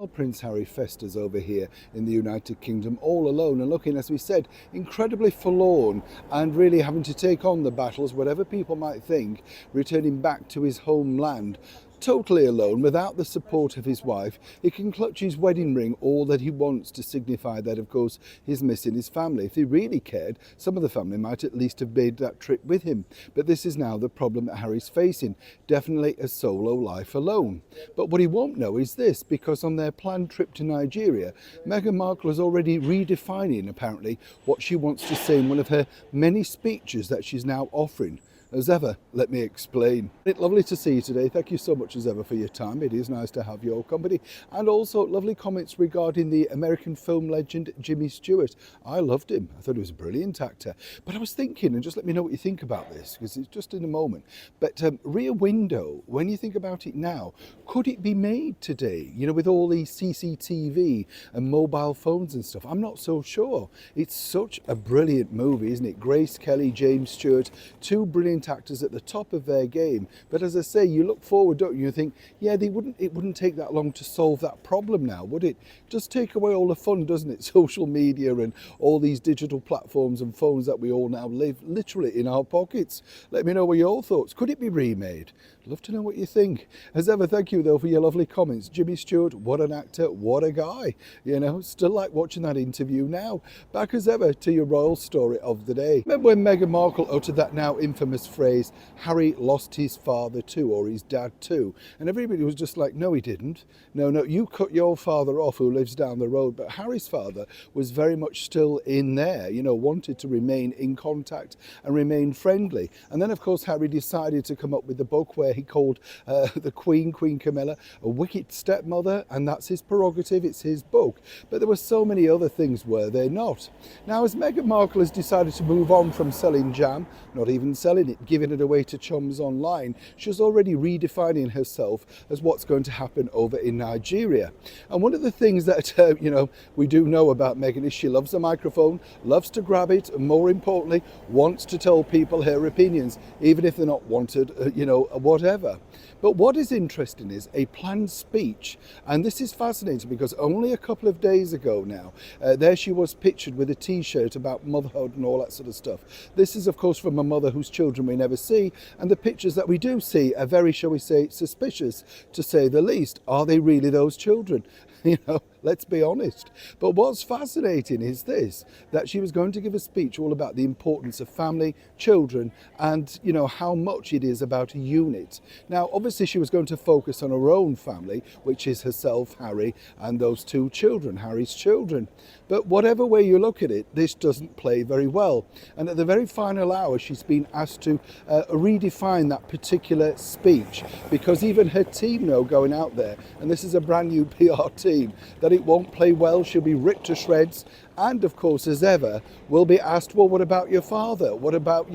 Well, Prince Harry festers over here in the United Kingdom all alone and looking, as we said, incredibly forlorn and really having to take on the battles, whatever people might think, returning back to his homeland. Totally alone, without the support of his wife. He can clutch his wedding ring all that he wants to signify that, of course, he's missing his family. If he really cared, some of the family might at least have made that trip with him. But this is now the problem that Harry's facing. Definitely a solo life alone. But what he won't know is this, because on their planned trip to Nigeria, Meghan Markle is already redefining, apparently, what she wants to say in one of her many speeches that she's now offering. As ever, let me explain. It's lovely to see you today. Thank you so much as ever for your time. It is nice to have your company. And also lovely comments regarding the American film legend Jimmy Stewart. I loved him. I thought he was a brilliant actor. But I was thinking, and just let me know what you think about this, because it's just in a moment. But Rear Window, when you think about it now, could it be made today? You know, with all these CCTV and mobile phones and stuff. I'm not so sure. It's such a brilliant movie, isn't it? Grace Kelly, James Stewart, two brilliant actors at the top of their game. But as I say, you look forward, don't you? You think, yeah, it wouldn't take that long to solve that problem now, would it? Just take away all the fun, doesn't it? Social media and all these digital platforms and phones that we all now live literally in our pockets. Let me know what your thoughts. Could it be remade? Love to know what you think. As ever, thank you though for your lovely comments. Jimmy Stewart, what an actor, what a guy. You know, still like watching that interview now. Back as ever to your royal story of the day. Remember when Meghan Markle uttered that now infamous phrase, Harry lost his father too, or his dad too? And everybody was just like, no, he didn't. No, you cut your father off who lives down the road. But Harry's father was very much still in there, you know, wanted to remain in contact and remain friendly. And then, of course, Harry decided to come up with the book where he called the Queen Camilla, a wicked stepmother, and that's his prerogative, it's his book. But there were so many other things, were there not? Now, as Meghan Markle has decided to move on from selling jam, not even selling it, giving it away to chums online, she's already redefining herself as what's going to happen over in Nigeria. And one of the things that, we do know about Meghan is she loves a microphone, loves to grab it, and more importantly, wants to tell people her opinions, even if they're not wanted, whatever. But what is interesting is a planned speech, and this is fascinating because only a couple of days ago now, there she was pictured with a t-shirt about motherhood and all that sort of stuff. This is, of course, from a mother whose children we never see, and the pictures that we do see are very, shall we say, suspicious, to say the least. Are they really those children? Let's be honest. But what's fascinating is this, that she was going to give a speech all about the importance of family, children, and, how much it is about a unit. Now, obviously, she was going to focus on her own family, which is herself, Harry, and those two children, Harry's children. But whatever way you look at it, this doesn't play very well. And at the very final hour, she's been asked to redefine that particular speech, because even her team know going out there, and this is a brand new PR team, that it won't play well. She'll be ripped to shreds. And of course, as ever, will be asked, well, what about your father? What about,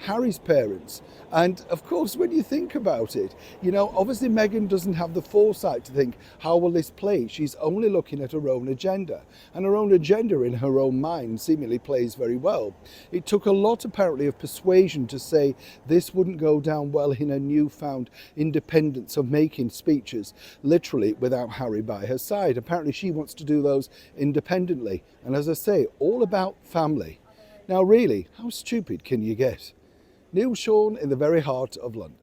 Harry's parents? And of course, when you think about it, obviously Meghan doesn't have the foresight to think, how will this play? She's only looking at her own agenda. And her own agenda in her own mind seemingly plays very well. It took a lot, apparently, of persuasion to say this wouldn't go down well in her newfound independence of making speeches, literally without Harry by her side. Apparently, she wants to do those independently. And as I say, all about family. Now, really, how stupid can you get? Neil Sean in the very heart of London.